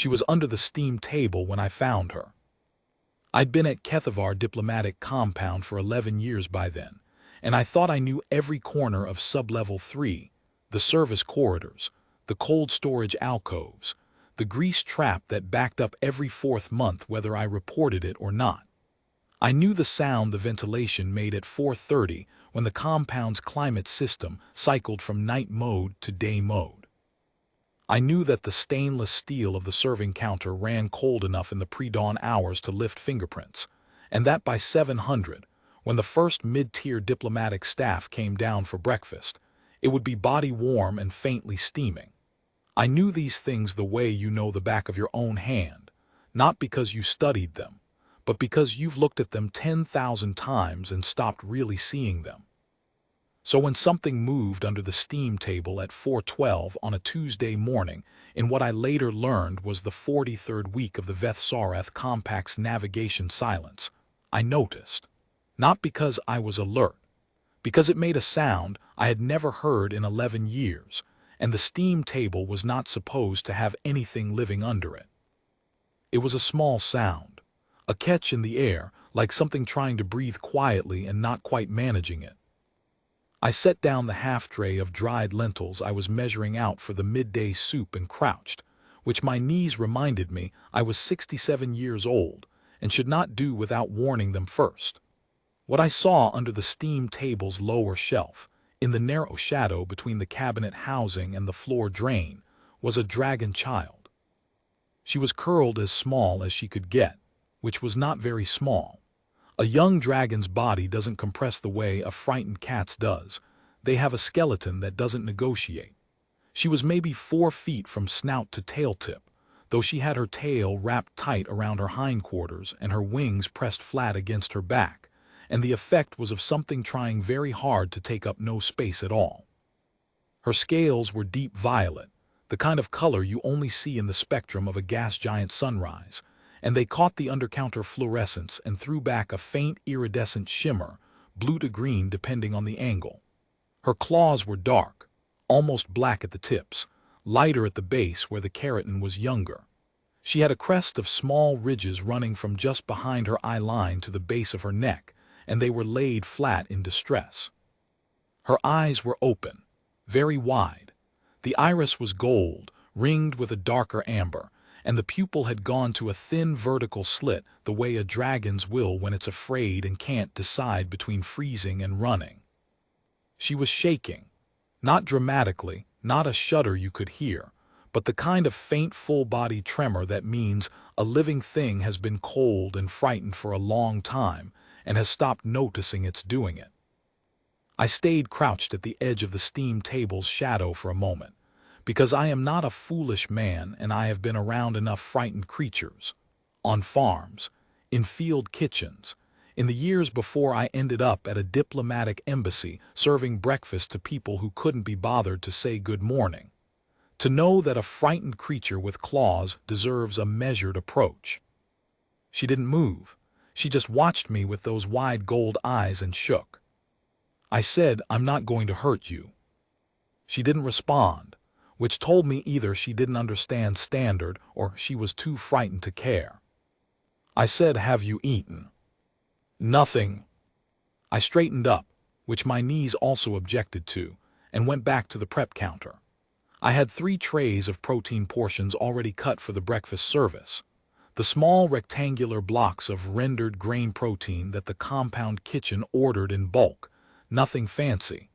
She was under the steam table when I found her. I'd been at Kethavar diplomatic compound for 11 years by then, and I thought I knew every corner of Sublevel 3, the service corridors, the cold storage alcoves, the grease trap that backed up every 4th month whether I reported it or not. I knew the sound the ventilation made at 4:30 when the compound's climate system cycled from night mode to day mode. I knew that the stainless steel of the serving counter ran cold enough in the pre-dawn hours to lift fingerprints, and that by 700, when the first mid-tier diplomatic staff came down for breakfast, it would be body warm and faintly steaming. I knew these things the way you know the back of your own hand, not because you studied them, but because you've looked at them 10,000 times and stopped really seeing them. So when something moved under the steam table at 4:12 on a Tuesday morning in what I later learned was the 43rd week of the Veth-Sarath Compact's navigation silence, I noticed. Not because I was alert, because it made a sound I had never heard in 11 years, and the steam table was not supposed to have anything living under it. It was a small sound, a catch in the air, like something trying to breathe quietly and not quite managing it. I set down the half-tray of dried lentils I was measuring out for the midday soup and crouched, which my knees reminded me I was 67 years old and should not do without warning them first. What I saw under the steam table's lower shelf, in the narrow shadow between the cabinet housing and the floor drain, was a dragon child. She was curled as small as she could get, which was not very small. A young dragon's body doesn't compress the way a frightened cat's does. They have a skeleton that doesn't negotiate. She was maybe 4 feet from snout to tail tip, though she had her tail wrapped tight around her hindquarters and her wings pressed flat against her back, and the effect was of something trying very hard to take up no space at all. Her scales were deep violet, the kind of color you only see in the spectrum of a gas giant sunrise, and they caught the undercounter fluorescence and threw back a faint iridescent shimmer, blue to green depending on the angle. Her claws were dark, almost black at the tips, lighter at the base where the keratin was younger. She had a crest of small ridges running from just behind her eye line to the base of her neck, and they were laid flat in distress. Her eyes were open, very wide. The iris was gold, ringed with a darker amber, and the pupil had gone to a thin vertical slit the way a dragon's will when it's afraid and can't decide between freezing and running. She was shaking, not dramatically, not a shudder you could hear, but the kind of faint full-body tremor that means a living thing has been cold and frightened for a long time and has stopped noticing it's doing it. I stayed crouched at the edge of the steam table's shadow for a moment, because I am not a foolish man and I have been around enough frightened creatures, on farms, in field kitchens, in the years before I ended up at a diplomatic embassy serving breakfast to people who couldn't be bothered to say good morning, to know that a frightened creature with claws deserves a measured approach. She didn't move. She just watched me with those wide gold eyes and shook. I said, "I'm not going to hurt you." She didn't respond, which told me either she didn't understand standard or she was too frightened to care. I said, "Have you eaten?" "Nothing." I straightened up, which my knees also objected to, and went back to the prep counter. I had 3 trays of protein portions already cut for the breakfast service. The small rectangular blocks of rendered grain protein that the compound kitchen ordered in bulk, nothing fancy,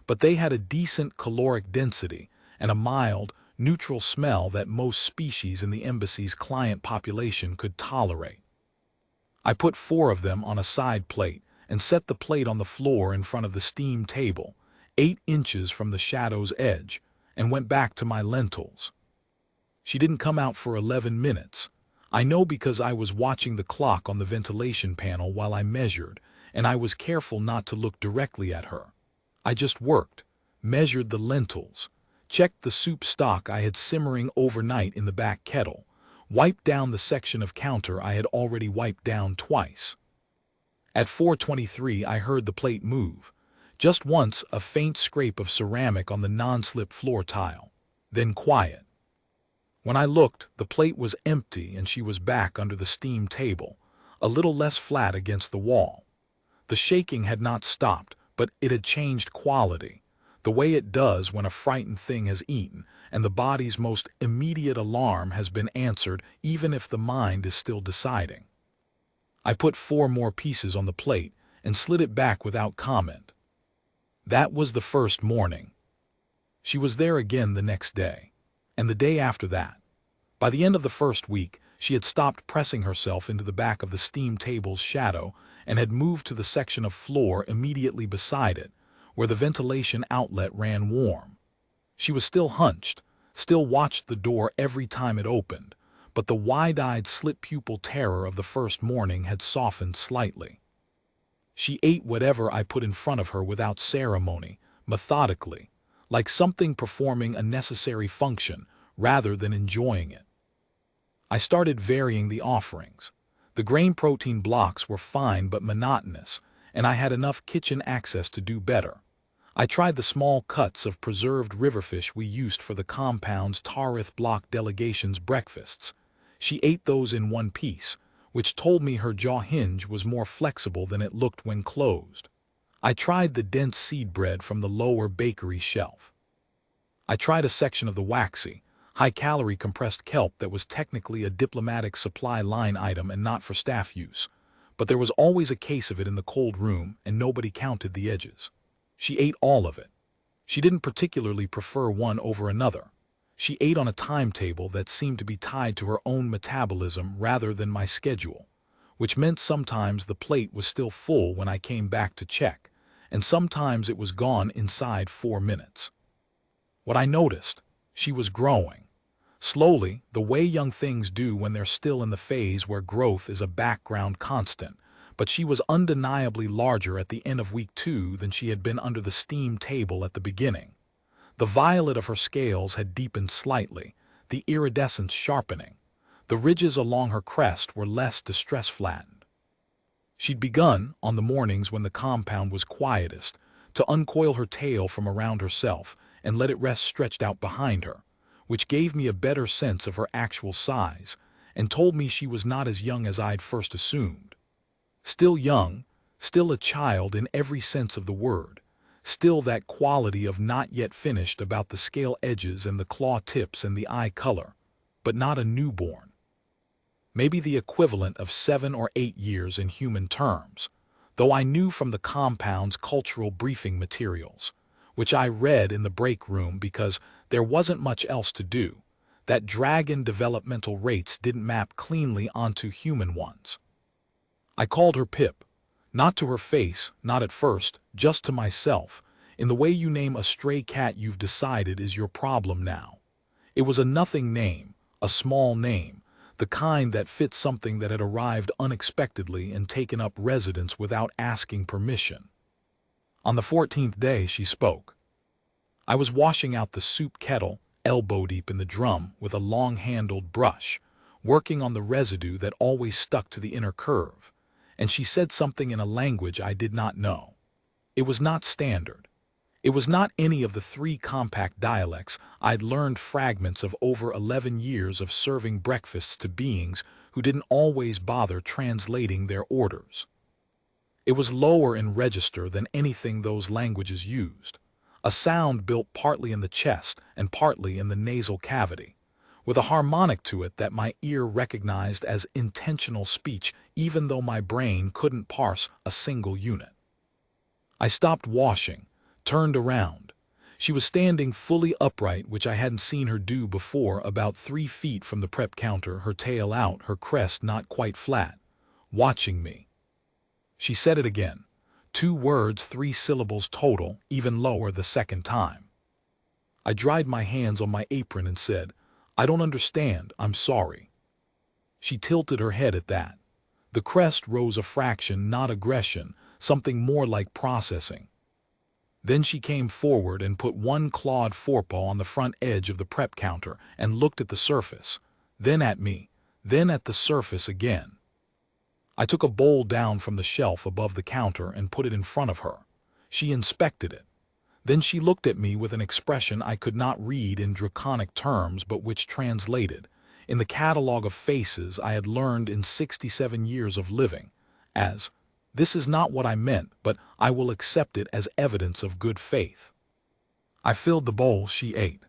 but they had a decent caloric density and a mild, neutral smell that most species in the embassy's client population could tolerate. I put 4 of them on a side plate and set the plate on the floor in front of the steam table, 8 inches from the shadow's edge, and went back to my lentils. She didn't come out for 11 minutes. I know because I was watching the clock on the ventilation panel while I measured, and I was careful not to look directly at her. I just worked, measured the lentils, checked the soup stock I had simmering overnight in the back kettle, wiped down the section of counter I had already wiped down twice. At 4:23 I heard the plate move, just once a faint scrape of ceramic on the non-slip floor tile, then quiet. When I looked, the plate was empty and she was back under the steam table, a little less flat against the wall. The shaking had not stopped, but it had changed quality, the way it does when a frightened thing has eaten, and the body's most immediate alarm has been answered even if the mind is still deciding. I put 4 more pieces on the plate and slid it back without comment. That was the first morning. She was there again the next day, and the day after that. By the end of the first week, she had stopped pressing herself into the back of the steam table's shadow and had moved to the section of floor immediately beside it, where the ventilation outlet ran warm. She was still hunched, still watched the door every time it opened, but the wide-eyed slit-pupil terror of the first morning had softened slightly. She ate whatever I put in front of her without ceremony, methodically, like something performing a necessary function rather than enjoying it. I started varying the offerings. The grain protein blocks were fine but monotonous, and I had enough kitchen access to do better. I tried the small cuts of preserved riverfish we used for the compound's Tarith block delegation's breakfasts. She ate those in one piece, which told me her jaw hinge was more flexible than it looked when closed. I tried the dense seed bread from the lower bakery shelf. I tried a section of the waxy, high-calorie compressed kelp that was technically a diplomatic supply line item and not for staff use, but there was always a case of it in the cold room and nobody counted the edges. She ate all of it. She didn't particularly prefer one over another. She ate on a timetable that seemed to be tied to her own metabolism rather than my schedule, which meant sometimes the plate was still full when I came back to check, and sometimes it was gone inside 4 minutes. What I noticed, she was growing. Slowly, the way young things do when they're still in the phase where growth is a background constant, but she was undeniably larger at the end of week 2 than she had been under the steam table at the beginning. The violet of her scales had deepened slightly, the iridescence sharpening. The ridges along her crest were less distress-flattened. She'd begun, on the mornings when the compound was quietest, to uncoil her tail from around herself and let it rest stretched out behind her, which gave me a better sense of her actual size and told me she was not as young as I'd first assumed. Still young, still a child in every sense of the word, still that quality of not yet finished about the scale edges and the claw tips and the eye color, but not a newborn. Maybe the equivalent of 7 or 8 years in human terms, though I knew from the compound's cultural briefing materials, which I read in the break room because there wasn't much else to do, that dragon developmental rates didn't map cleanly onto human ones. I called her Pip, not to her face, not at first, just to myself, in the way you name a stray cat you've decided is your problem now. It was a nothing name, a small name, the kind that fit something that had arrived unexpectedly and taken up residence without asking permission. On the 14th day she spoke. I was washing out the soup kettle, elbow-deep in the drum with a long-handled brush, working on the residue that always stuck to the inner curve, and she said something in a language I did not know. It was not standard. It was not any of the 3 compact dialects I'd learned fragments of over 11 years of serving breakfasts to beings who didn't always bother translating their orders. It was lower in register than anything those languages used, a sound built partly in the chest and partly in the nasal cavity, with a harmonic to it that my ear recognized as intentional speech even though my brain couldn't parse a single unit. I stopped washing, turned around. She was standing fully upright, which I hadn't seen her do before, about 3 feet from the prep counter, her tail out, her crest not quite flat, watching me. She said it again. 2 words, 3 syllables total, even lower the second time. I dried my hands on my apron and said, "I don't understand, I'm sorry." She tilted her head at that. The crest rose a fraction, not aggression, something more like processing. Then she came forward and put one clawed forepaw on the front edge of the prep counter and looked at the surface, then at me, then at the surface again. I took a bowl down from the shelf above the counter and put it in front of her. She inspected it. Then she looked at me with an expression I could not read in draconic terms but which translated, in the catalog of faces I had learned in 67 years of living, as, "This is not what I meant, but I will accept it as evidence of good faith." I filled the bowl she ate.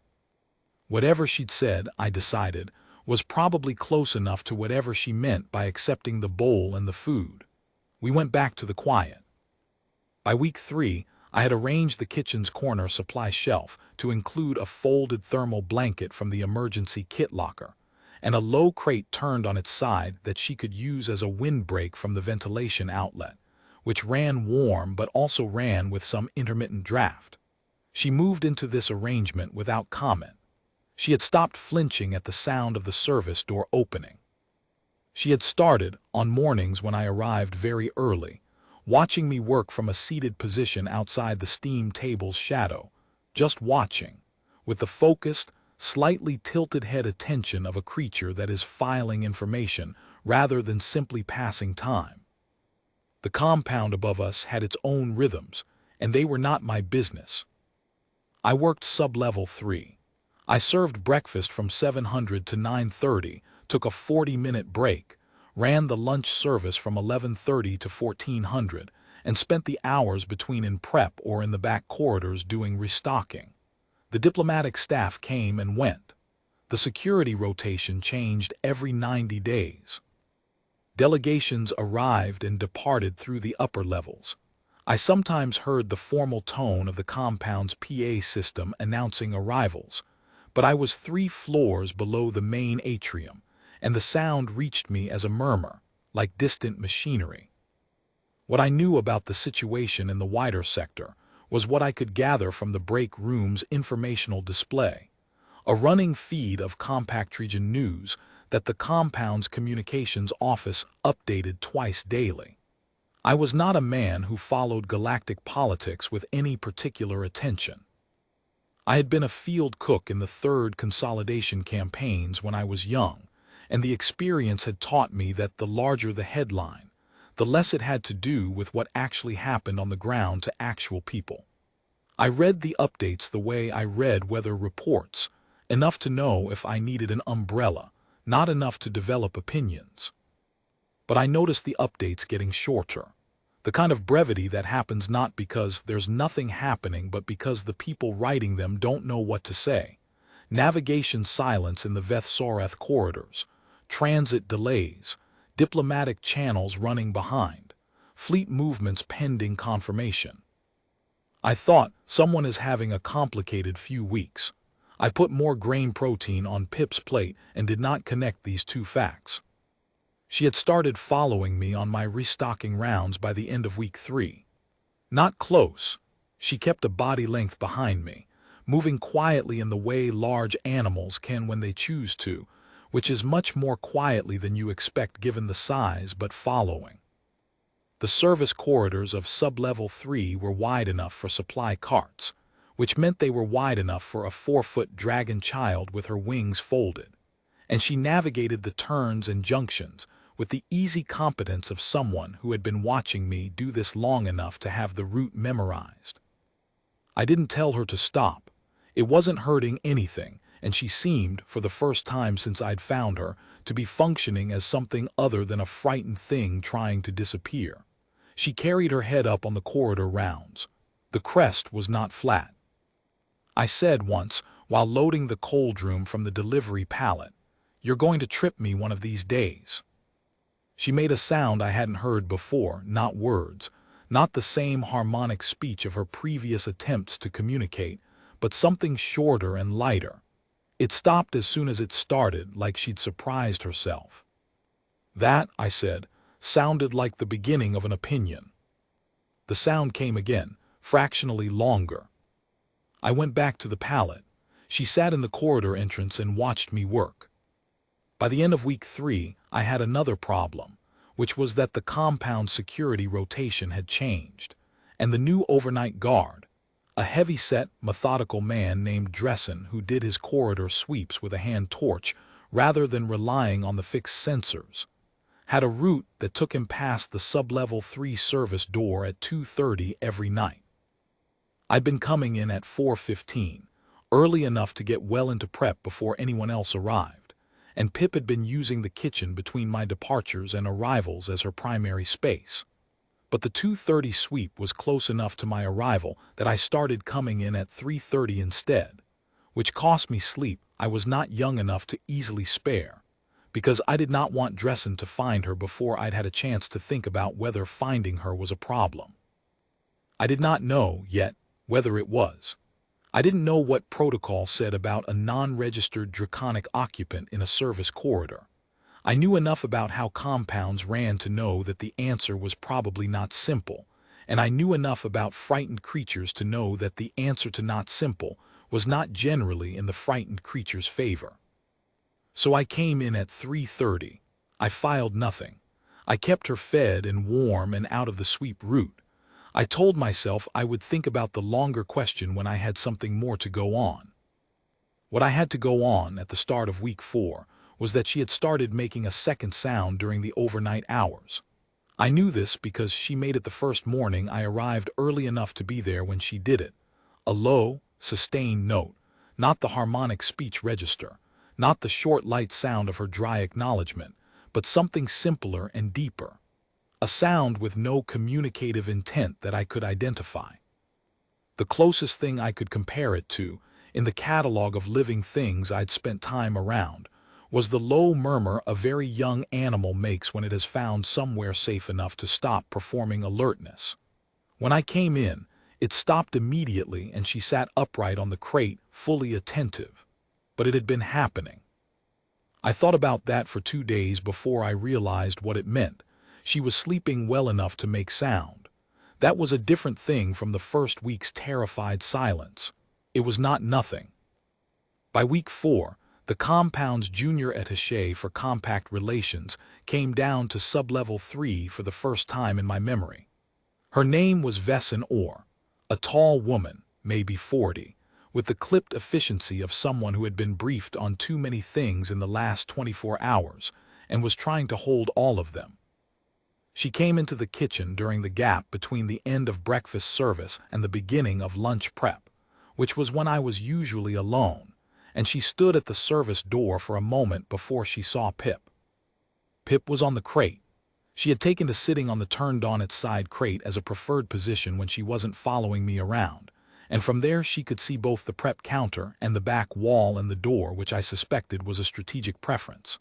Whatever she'd said, I decided, was probably close enough to whatever she meant by accepting the bowl and the food. We went back to the quiet. By week 3, I had arranged the kitchen's corner supply shelf to include a folded thermal blanket from the emergency kit locker, and a low crate turned on its side that she could use as a windbreak from the ventilation outlet, which ran warm but also ran with some intermittent draft. She moved into this arrangement without comment. She had stopped flinching at the sound of the service door opening. She had started, on mornings when I arrived very early, watching me work from a seated position outside the steam table's shadow, just watching, with the focused, slightly tilted head attention of a creature that is filing information rather than simply passing time. The compound above us had its own rhythms, and they were not my business. I worked sub-level 3. I served breakfast from 700 to 9:30, took a 40-minute break, ran the lunch service from 11:30 to 1400, and spent the hours between in prep or in the back corridors doing restocking. The diplomatic staff came and went. The security rotation changed every 90 days. Delegations arrived and departed through the upper levels. I sometimes heard the formal tone of the compound's PA system announcing arrivals, but I was 3 floors below the main atrium, and the sound reached me as a murmur, like distant machinery. What I knew about the situation in the wider sector was what I could gather from the break room's informational display, a running feed of Compact Region news that the compound's communications office updated twice daily. I was not a man who followed galactic politics with any particular attention. I had been a field cook in the 3rd consolidation campaigns when I was young, and the experience had taught me that the larger the headline, the less it had to do with what actually happened on the ground to actual people. I read the updates the way I read weather reports, enough to know if I needed an umbrella, not enough to develop opinions. But I noticed the updates getting shorter. The kind of brevity that happens not because there's nothing happening but because the people writing them don't know what to say. Navigation silence in the Veth-Soreth corridors, transit delays, diplomatic channels running behind, fleet movements pending confirmation. I thought, someone is having a complicated few weeks. I put more grain protein on Pip's plate and did not connect these two facts. She had started following me on my restocking rounds by the end of week 3. Not close. She kept a body length behind me, moving quietly in the way large animals can when they choose to, which is much more quietly than you expect given the size, but following. The service corridors of sub-level 3 were wide enough for supply carts, which meant they were wide enough for a 4-foot dragon child with her wings folded, and she navigated the turns and junctions with the easy competence of someone who had been watching me do this long enough to have the route memorized. I didn't tell her to stop. It wasn't hurting anything, and she seemed, for the first time since I'd found her, to be functioning as something other than a frightened thing trying to disappear. She carried her head up on the corridor rounds. The crest was not flat. I said once, while loading the cold room from the delivery pallet, "You're going to trip me one of these days." She made a sound I hadn't heard before, not words, not the same harmonic speech of her previous attempts to communicate, but something shorter and lighter. It stopped as soon as it started, like she'd surprised herself. That, I said, sounded like the beginning of an opinion. The sound came again, fractionally longer. I went back to the pallet. She sat in the corridor entrance and watched me work. By the end of week 3, I had another problem, which was that the compound security rotation had changed, and the new overnight guard, a heavy-set, methodical man named Dressen who did his corridor sweeps with a hand torch rather than relying on the fixed sensors, had a route that took him past the sub-level 3 service door at 2:30 every night. I'd been coming in at 4:15, early enough to get well into prep before anyone else arrived, and Pip had been using the kitchen between my departures and arrivals as her primary space. But the 2:30 sweep was close enough to my arrival that I started coming in at 3:30 instead, which cost me sleep I was not young enough to easily spare, because I did not want Dressen to find her before I'd had a chance to think about whether finding her was a problem. I did not know, yet, whether it was. I didn't know what protocol said about a non-registered draconic occupant in a service corridor. I knew enough about how compounds ran to know that the answer was probably not simple, and I knew enough about frightened creatures to know that the answer to not simple was not generally in the frightened creature's favor. So I came in at 3:30. I filed nothing. I kept her fed and warm and out of the sweep route. I told myself I would think about the longer question when I had something more to go on. What I had to go on at the start of week 4 was that she had started making a second sound during the overnight hours. I knew this because she made it the first morning I arrived early enough to be there when she did it. A low, sustained note, not the harmonic speech register, not the short light sound of her dry acknowledgement, but something simpler and deeper. A sound with no communicative intent that I could identify. The closest thing I could compare it to, in the catalog of living things I'd spent time around, was the low murmur a very young animal makes when it has found somewhere safe enough to stop performing alertness. When I came in, it stopped immediately and she sat upright on the crate, fully attentive. But it had been happening. I thought about that for 2 days before I realized what it meant. She was sleeping well enough to make sound. That was a different thing from the first week's terrified silence. It was not nothing. By week 4, the compound's junior attaché for compact relations came down to sub-level 3 for the first time in my memory. Her name was Vesson Orr, a tall woman, maybe 40, with the clipped efficiency of someone who had been briefed on too many things in the last 24 hours and was trying to hold all of them. She came into the kitchen during the gap between the end of breakfast service and the beginning of lunch prep, which was when I was usually alone, and she stood at the service door for a moment before she saw Pip. Pip was on the crate. She had taken to sitting on the turned-on-its-side crate as a preferred position when she wasn't following me around, and from there she could see both the prep counter and the back wall and the door, which I suspected was a strategic preference.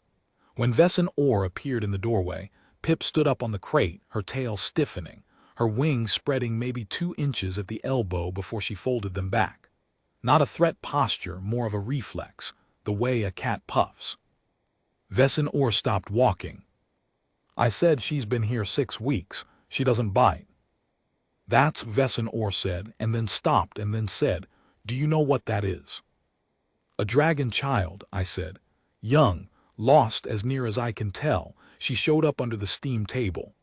When Vesson Orr appeared in the doorway, Pip stood up on the crate, her tail stiffening, her wings spreading maybe 2 inches at the elbow before she folded them back. Not a threat posture, more of a reflex, the way a cat puffs. Vesson Orr stopped walking. I said, "She's been here 6 weeks. She doesn't bite." "That's," Vesson Orr said, and then stopped and then said, "Do you know what that is?" "A dragon child," I said. "Young, lost as near as I can tell. She showed up under the steam table."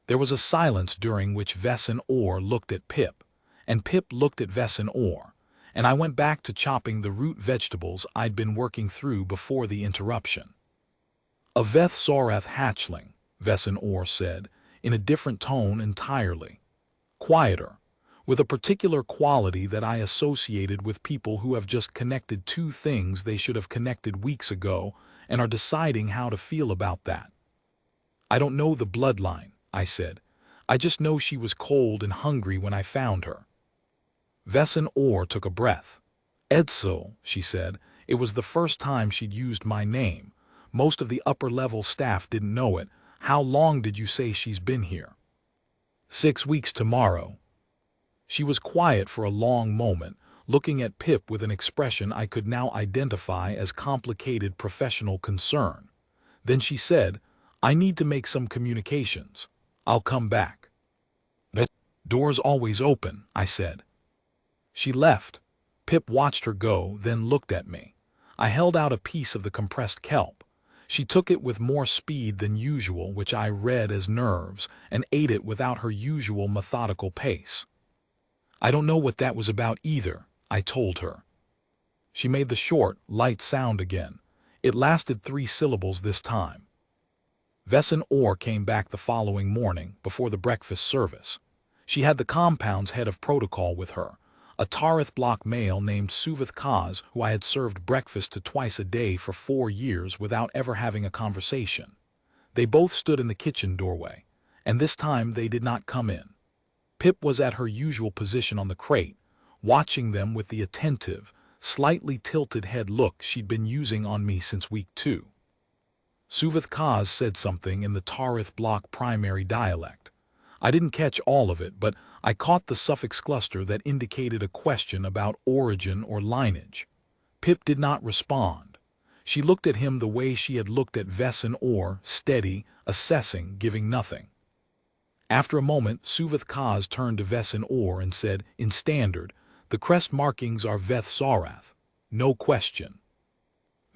There was a silence during which Vesson Orr looked at Pip, and Pip looked at Vesson Orr, and I went back to chopping the root vegetables I'd been working through before the interruption. "A Veth Sorath hatchling," Vesson Orr said, in a different tone entirely. Quieter, with a particular quality that I associated with people who have just connected 2 things they should have connected weeks ago and are deciding how to feel about that. "I don't know the bloodline," I said. "I just know she was cold and hungry when I found her." Vesson Orr took a breath. "Edsel," she said. It was the first time she'd used my name. Most of the upper-level staff didn't know it. "How long did you say she's been here?" 6 weeks tomorrow." She was quiet for a long moment, looking at Pip with an expression I could now identify as complicated professional concern. Then she said, "I need to make some communications. I'll come back." "The door's always open," I said. She left. Pip watched her go, then looked at me. I held out a piece of the compressed kelp. She took it with more speed than usual, which I read as nerves, and ate it without her usual methodical pace. "I don't know what that was about either," I told her. She made the short, light sound again. It lasted 3 syllables this time. Vesson Orr came back the following morning, before the breakfast service. She had the compound's head of protocol with her, a Tarith block male named Suvith Kaz, who I had served breakfast to twice a day for 4 years without ever having a conversation. They both stood in the kitchen doorway, and this time they did not come in. Pip was at her usual position on the crate, watching them with the attentive, slightly tilted head look she'd been using on me since week 2. Suvith Kaz said something in the Tarith block primary dialect. I didn't catch all of it, but I caught the suffix cluster that indicated a question about origin or lineage. Pip did not respond. She looked at him the way she had looked at Vesson Orr, steady, assessing, giving nothing. After a moment, Suvith Kaz turned to Vesson Orr and said, in standard, "The crest markings are Veth Sarath. No question."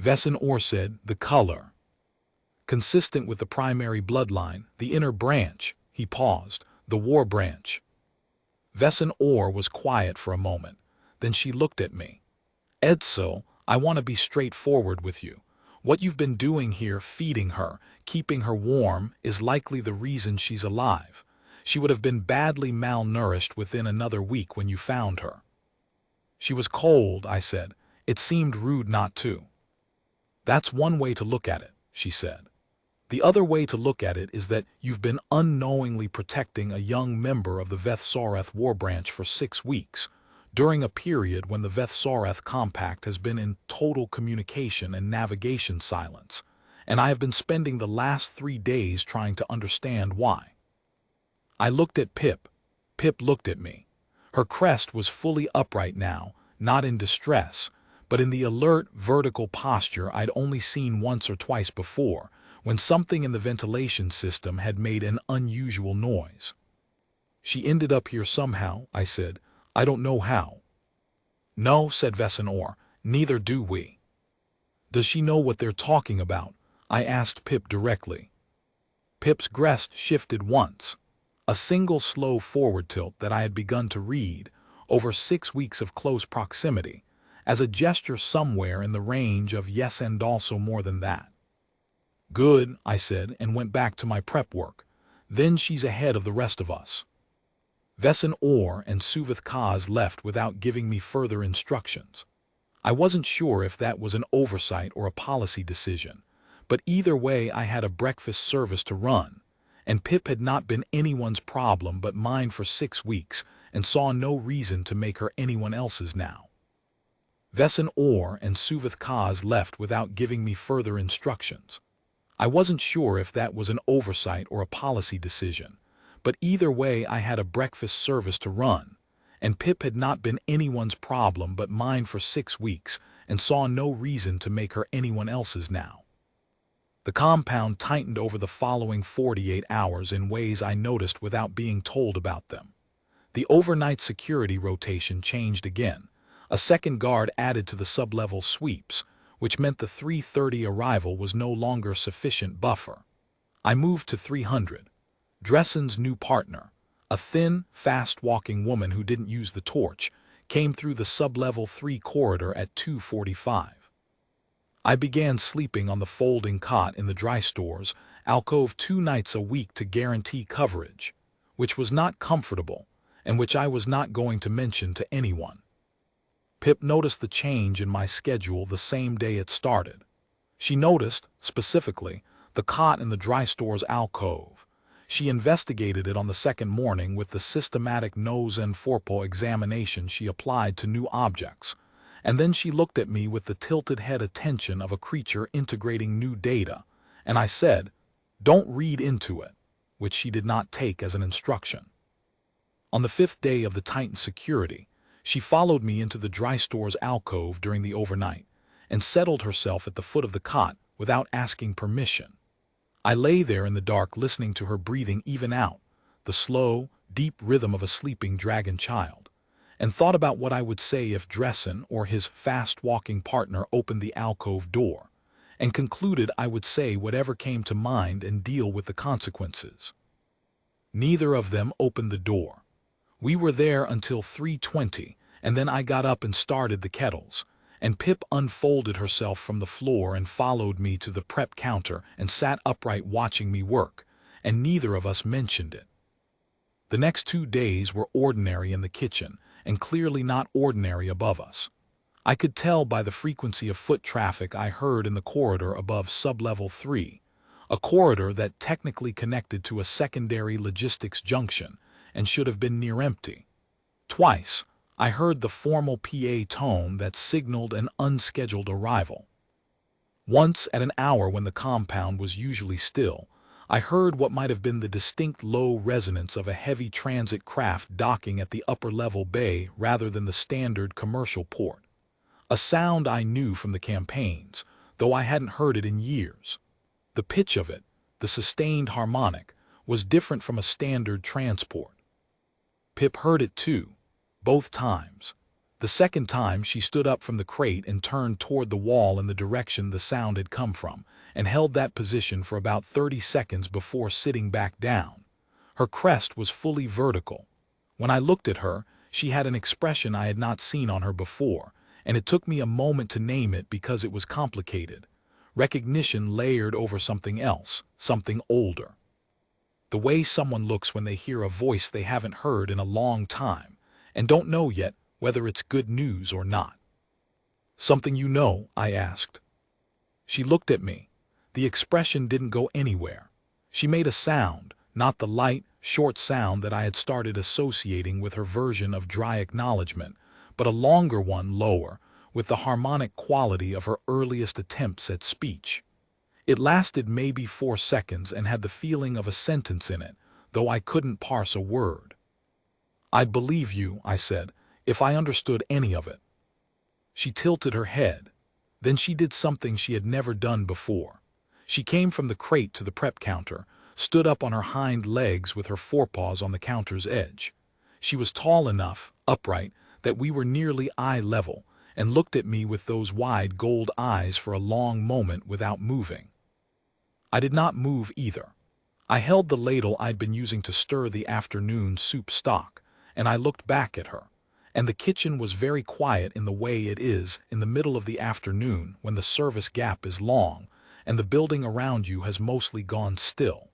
Vesson Orr said, "The color." "Consistent with the primary bloodline, the inner branch," he paused, "the war branch." Vesson Orr was quiet for a moment. Then she looked at me. "Edsel, I want to be straightforward with you. What you've been doing here, feeding her, keeping her warm, is likely the reason she's alive. She would have been badly malnourished within another week when you found her." "She was cold," I said. "It seemed rude not to." "That's one way to look at it," she said. "The other way to look at it is that you've been unknowingly protecting a young member of the Veth Sarath war branch for 6 weeks, during a period when the Veth Sarath Compact has been in total communication and navigation silence, and I have been spending the last 3 days trying to understand why." I looked at Pip. Pip looked at me. Her crest was fully upright now, not in distress, but in the alert, vertical posture I'd only seen once or twice before, when something in the ventilation system had made an unusual noise. "She ended up here somehow," I said. "I don't know how." "No," said Vesson Orr, "neither do we." "Does she know what they're talking about?" I asked Pip directly. Pip's crest shifted once. A single slow forward tilt that I had begun to read, over 6 weeks of close proximity, as a gesture somewhere in the range of yes and also more than that. "Good," I said, and went back to my prep work. "Then she's ahead of the rest of us." Vesson Orr and Suvith Kaz left without giving me further instructions. I wasn't sure if that was an oversight or a policy decision, but either way I had a breakfast service to run, and Pip had not been anyone's problem but mine for 6 weeks and saw no reason to make her anyone else's now. Vesson Orr and Suvith Kaz left without giving me further instructions. I wasn't sure if that was an oversight or a policy decision, but either way I had a breakfast service to run, and Pip had not been anyone's problem but mine for 6 weeks and saw no reason to make her anyone else's now. The compound tightened over the following 48 hours in ways I noticed without being told about them. The overnight security rotation changed again, a second guard added to the sub-level sweeps, which meant the 3:30 arrival was no longer sufficient buffer. I moved to 300. Dressen's new partner, a thin, fast-walking woman who didn't use the torch, came through the sub-level 3 corridor at 2:45. I began sleeping on the folding cot in the dry store's alcove 2 nights a week to guarantee coverage, which was not comfortable and which I was not going to mention to anyone. Pip noticed the change in my schedule the same day it started. She noticed, specifically, the cot in the dry store's alcove. She investigated it on the second morning with the systematic nose and forepaw examination she applied to new objects, and then she looked at me with the tilted head attention of a creature integrating new data, and I said, "Don't read into it," which she did not take as an instruction. On the 5th day of the tightened security, she followed me into the dry store's alcove during the overnight and settled herself at the foot of the cot without asking permission. I lay there in the dark listening to her breathing even out, the slow, deep rhythm of a sleeping dragon child, and thought about what I would say if Dressen or his fast-walking partner opened the alcove door, and concluded I would say whatever came to mind and deal with the consequences. Neither of them opened the door. We were there until 3:20, and then I got up and started the kettles, and Pip unfolded herself from the floor and followed me to the prep counter and sat upright watching me work, and neither of us mentioned it. The next 2 days were ordinary in the kitchen, and clearly not ordinary above us. I could tell by the frequency of foot traffic I heard in the corridor above sublevel 3, a corridor that technically connected to a secondary logistics junction and should have been near empty. Twice, I heard the formal PA tone that signaled an unscheduled arrival. Once, at an hour when the compound was usually still, I heard what might have been the distinct low resonance of a heavy transit craft docking at the upper-level bay rather than the standard commercial port. A sound I knew from the campaigns, though I hadn't heard it in years. The pitch of it, the sustained harmonic, was different from a standard transport. Pip heard it too, both times. The second time she stood up from the crate and turned toward the wall in the direction the sound had come from, and held that position for about 30 seconds before sitting back down. Her crest was fully vertical. When I looked at her, she had an expression I had not seen on her before, and it took me a moment to name it because it was complicated. Recognition layered over something else, something older. The way someone looks when they hear a voice they haven't heard in a long time, and don't know yet whether it's good news or not. "Something you know?" I asked. She looked at me. The expression didn't go anywhere. She made a sound, not the light, short sound that I had started associating with her version of dry acknowledgement, but a longer one, lower, with the harmonic quality of her earliest attempts at speech. It lasted maybe 4 seconds and had the feeling of a sentence in it, though I couldn't parse a word. "I'd believe you," I said, "if I understood any of it." She tilted her head. Then she did something she had never done before. She came from the crate to the prep counter, stood up on her hind legs with her forepaws on the counter's edge. She was tall enough, upright, that we were nearly eye level, and looked at me with those wide gold eyes for a long moment without moving. I did not move either. I held the ladle I'd been using to stir the afternoon soup stock, and I looked back at her. And the kitchen was very quiet in the way it is in the middle of the afternoon when the service gap is long, and the building around you has mostly gone still.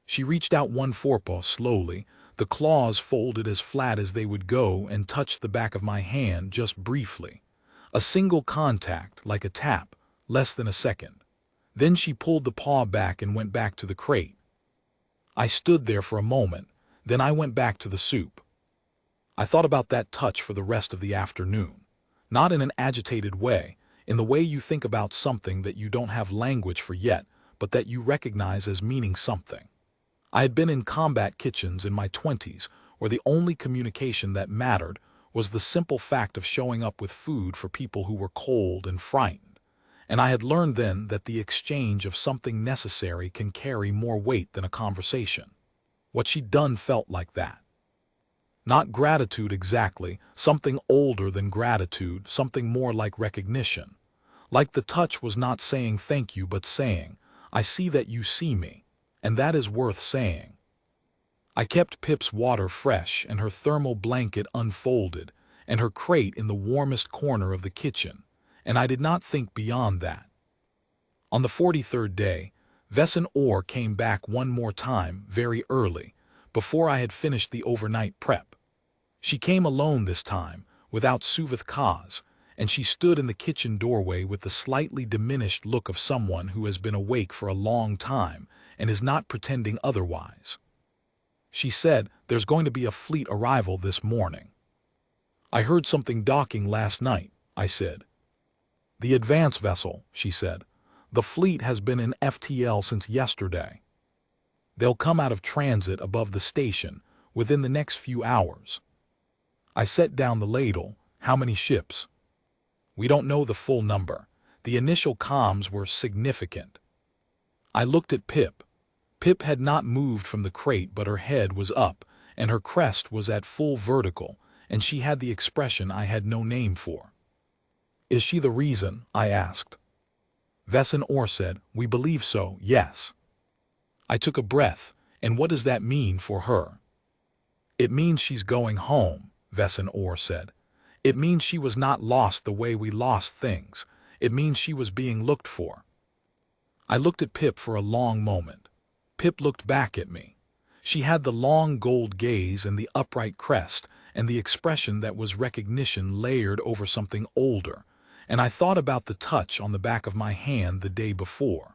She reached out one forepaw slowly, the claws folded as flat as they would go, and touched the back of my hand just briefly. A single contact, like a tap, less than a second. Then she pulled the paw back and went back to the crate. I stood there for a moment, then I went back to the soup. I thought about that touch for the rest of the afternoon. Not in an agitated way, in the way you think about something that you don't have language for yet, but that you recognize as meaning something. I had been in combat kitchens in my 20s, where the only communication that mattered was the simple fact of showing up with food for people who were cold and frightened. And I had learned then that the exchange of something necessary can carry more weight than a conversation. What she'd done felt like that. Not gratitude exactly, something older than gratitude, something more like recognition. Like the touch was not saying thank you but saying, "I see that you see me, and that is worth saying." I kept Pip's water fresh and her thermal blanket unfolded and her crate in the warmest corner of the kitchen, and I did not think beyond that. On the 43rd day, Vesson Orr came back one more time, very early, before I had finished the overnight prep. She came alone this time, without Suvith Kaz, and she stood in the kitchen doorway with the slightly diminished look of someone who has been awake for a long time and is not pretending otherwise. She said, "There's going to be a fleet arrival this morning." "I heard something docking last night," I said. "The advance vessel," she said. "The fleet has been in FTL since yesterday. They'll come out of transit above the station within the next few hours." I set down the ladle. "How many ships?" "We don't know the full number. The initial comms were significant." I looked at Pip. Pip had not moved from the crate, but her head was up, and her crest was at full vertical, and she had the expression I had no name for. "Is she the reason?" I asked. Vesson Orr said, "We believe so, yes." I took a breath. "And what does that mean for her?" "It means she's going home," Vesson Orr said. "It means she was not lost the way we lost things. It means she was being looked for." I looked at Pip for a long moment. Pip looked back at me. She had the long gold gaze and the upright crest, and the expression that was recognition layered over something older, and I thought about the touch on the back of my hand the day before.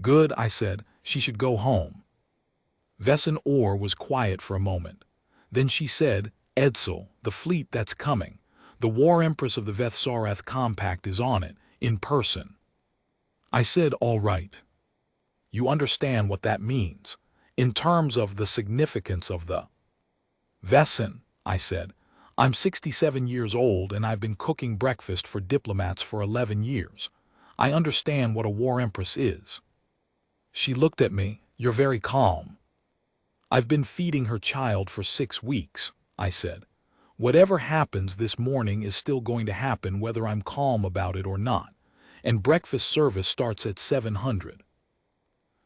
"Good," I said, "she should go home." Vesson Orr was quiet for a moment. Then she said, "Edsel, the fleet that's coming, the War-Empress of the Vethsarath Compact is on it, in person." I said, "All right. You understand what that means, in terms of the significance of the—" "Vesson," I said, "I'm 67 years old and I've been cooking breakfast for diplomats for 11 years. I understand what a War-Empress is." She looked at me. "You're very calm." "I've been feeding her child for 6 weeks," I said. "Whatever happens this morning is still going to happen whether I'm calm about it or not, and breakfast service starts at 700.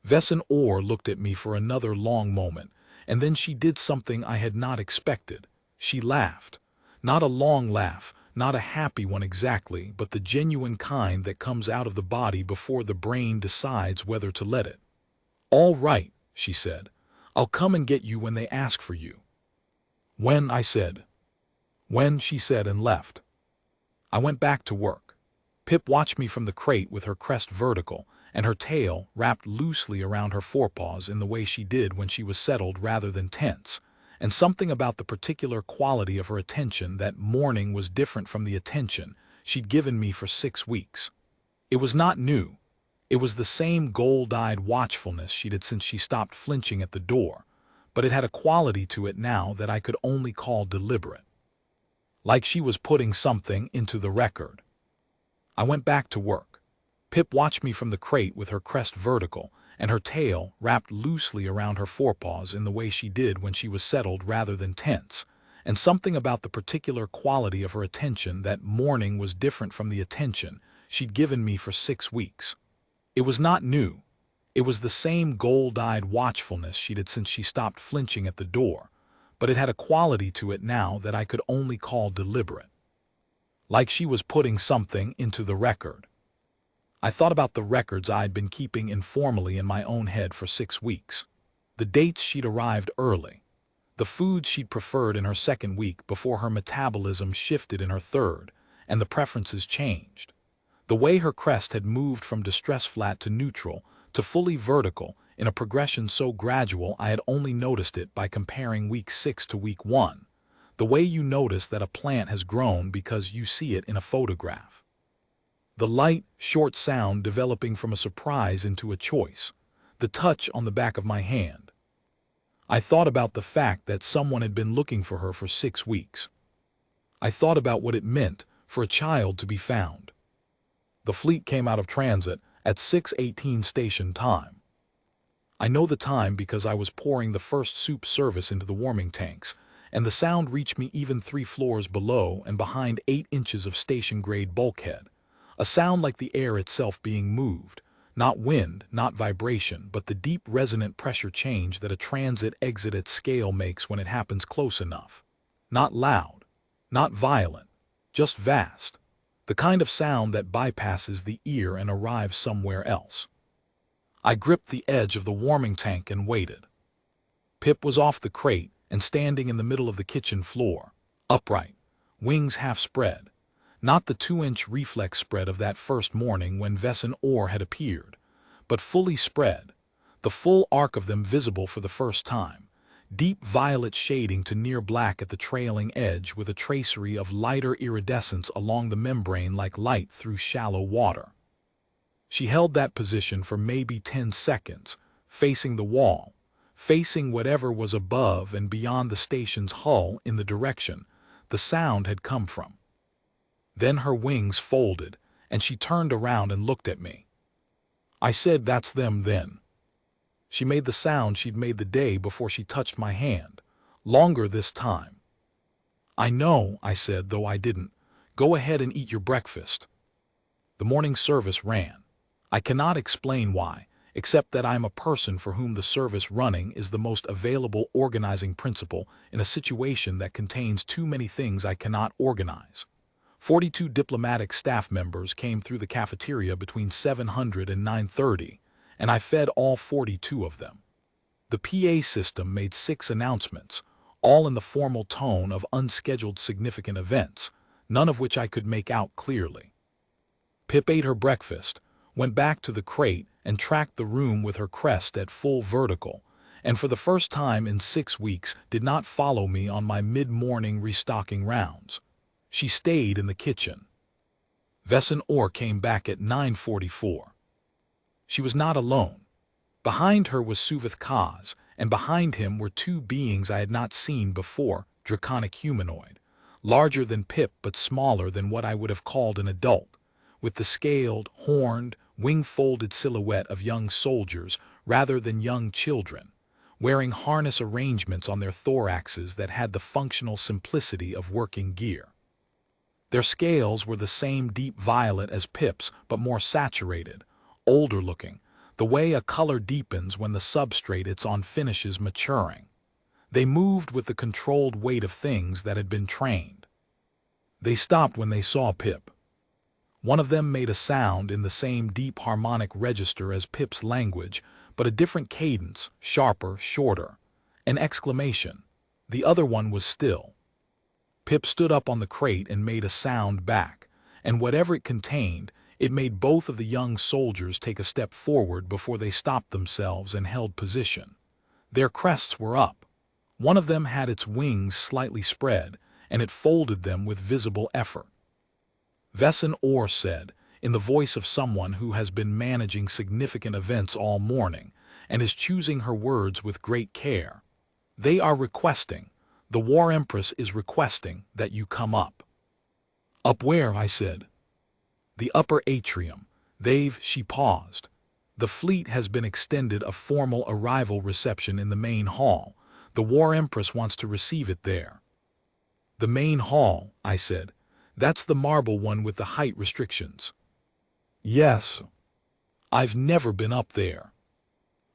Vesson Orr looked at me for another long moment, and then she did something I had not expected. She laughed. Not a long laugh, not a happy one exactly, but the genuine kind that comes out of the body before the brain decides whether to let it. "All right," she said. "I'll come and get you when they ask for you." "When?" I said. "When," she said, and left. I went back to work. Pip watched me from the crate with her crest vertical, and her tail wrapped loosely around her forepaws in the way she did when she was settled rather than tense, and something about the particular quality of her attention that morning was different from the attention she'd given me for 6 weeks. It was not new. It was the same gold-eyed watchfulness she'd had since she stopped flinching at the door, but it had a quality to it now that I could only call deliberate. Like she was putting something into the record. I went back to work. Pip watched me from the crate with her crest vertical, and her tail wrapped loosely around her forepaws in the way she did when she was settled rather than tense, and something about the particular quality of her attention that morning was different from the attention she'd given me for 6 weeks. It was not new. It was the same gold-eyed watchfulness she'd had since she stopped flinching at the door, but it had a quality to it now that I could only call deliberate. Like she was putting something into the record. I thought about the records I'd been keeping informally in my own head for 6 weeks. The dates she'd arrived early. The foods she'd preferred in her 2nd week before her metabolism shifted in her 3rd, and the preferences changed. The way her crest had moved from distress flat to neutral to fully vertical in a progression so gradual I had only noticed it by comparing week 6 to week 1. The way you notice that a plant has grown because you see it in a photograph. The light, short sound developing from a surprise into a choice. The touch on the back of my hand. I thought about the fact that someone had been looking for her for 6 weeks. I thought about what it meant for a child to be found. The fleet came out of transit at 6:18 station time. I know the time because I was pouring the first soup service into the warming tanks, and the sound reached me even 3 floors below and behind 8 inches of station-grade bulkhead. A sound like the air itself being moved, not wind, not vibration, but the deep resonant pressure change that a transit exit at scale makes when it happens close enough. Not loud, not violent, just vast. The kind of sound that bypasses the ear and arrives somewhere else. I gripped the edge of the warming tank and waited. Pip was off the crate and standing in the middle of the kitchen floor, upright, wings half spread. Not the 2-inch reflex spread of that first morning when Vesson Orr had appeared, but fully spread, the full arc of them visible for the first time, deep violet shading to near black at the trailing edge with a tracery of lighter iridescence along the membrane like light through shallow water. She held that position for maybe 10 seconds, facing the wall, facing whatever was above and beyond the station's hull in the direction the sound had come from. Then her wings folded, and she turned around and looked at me. I said, "That's them then." She made the sound she'd made the day before she touched my hand, longer this time. "I know," I said, though I didn't. "Go ahead and eat your breakfast." The morning service ran. I cannot explain why, except that I'm a person for whom the service running is the most available organizing principle in a situation that contains too many things I cannot organize. 42 diplomatic staff members came through the cafeteria between 700 and 9:30, and I fed all 42 of them. The PA system made 6 announcements, all in the formal tone of unscheduled significant events, none of which I could make out clearly. Pip ate her breakfast, went back to the crate, and tracked the room with her crest at full vertical, and for the first time in 6 weeks did not follow me on my mid-morning restocking rounds. She stayed in the kitchen. Vesson Orr came back at 9:44. She was not alone. Behind her was Suvith Kaz, and behind him were 2 beings I had not seen before, draconic humanoid, larger than Pip but smaller than what I would have called an adult, with the scaled, horned, wing-folded silhouette of young soldiers rather than young children, wearing harness arrangements on their thoraxes that had the functional simplicity of working gear. Their scales were the same deep violet as Pip's but more saturated, older-looking, the way a color deepens when the substrate it's on finishes maturing. They moved with the controlled weight of things that had been trained. They stopped when they saw Pip. One of them made a sound in the same deep harmonic register as Pip's language, but a different cadence, sharper, shorter. An exclamation. The other one was still. Pip stood up on the crate and made a sound back, and whatever it contained, it made both of the young soldiers take a step forward before they stopped themselves and held position. Their crests were up. One of them had its wings slightly spread, and it folded them with visible effort. Vesson Orr said, in the voice of someone who has been managing significant events all morning and is choosing her words with great care, "They are requesting, the War-Empress is requesting that you come up." "Up where?" I said. "The upper atrium. She paused. "The fleet has been extended a formal arrival reception in the main hall. The War-Empress wants to receive it there." "The main hall," I said. "That's the marble one with the height restrictions." "Yes. I've never been up there."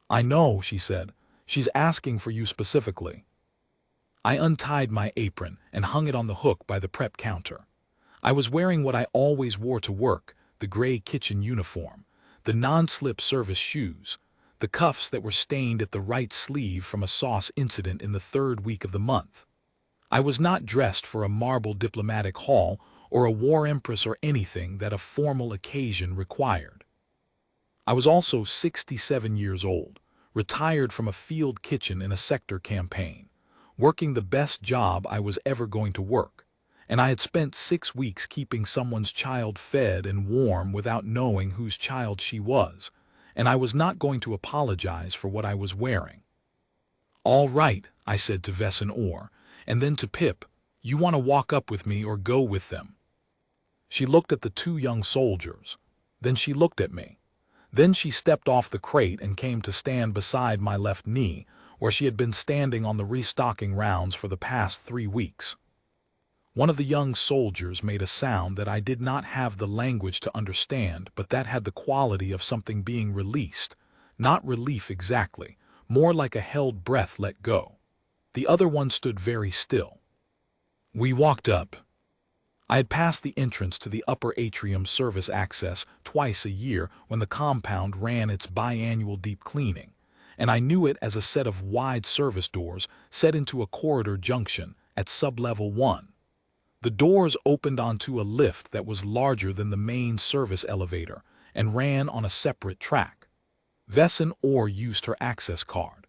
"I know," she said. "She's asking for you specifically." I untied my apron and hung it on the hook by the prep counter. I was wearing what I always wore to work, the gray kitchen uniform, the non-slip service shoes, the cuffs that were stained at the right sleeve from a sauce incident in the 3rd week of the month. I was not dressed for a marble diplomatic hall or a War-Empress or anything that a formal occasion required. I was also 67 years old, retired from a field kitchen in a sector campaign, working the best job I was ever going to work, and I had spent 6 weeks keeping someone's child fed and warm without knowing whose child she was, and I was not going to apologize for what I was wearing. "All right," I said to Vesson Orr, and then to Pip, "You want to walk up with me or go with them?" She looked at the 2 young soldiers. Then she looked at me. Then she stepped off the crate and came to stand beside my left knee, where she had been standing on the restocking rounds for the past 3 weeks. One of the young soldiers made a sound that I did not have the language to understand, but that had the quality of something being released, not relief exactly, more like a held breath let go. The other one stood very still. We walked up. I had passed the entrance to the upper atrium service access twice a year when the compound ran its biannual deep cleaning, and I knew it as a set of wide service doors set into a corridor junction at sublevel 1. The doors opened onto a lift that was larger than the main service elevator and ran on a separate track. Vesson Orr used her access card.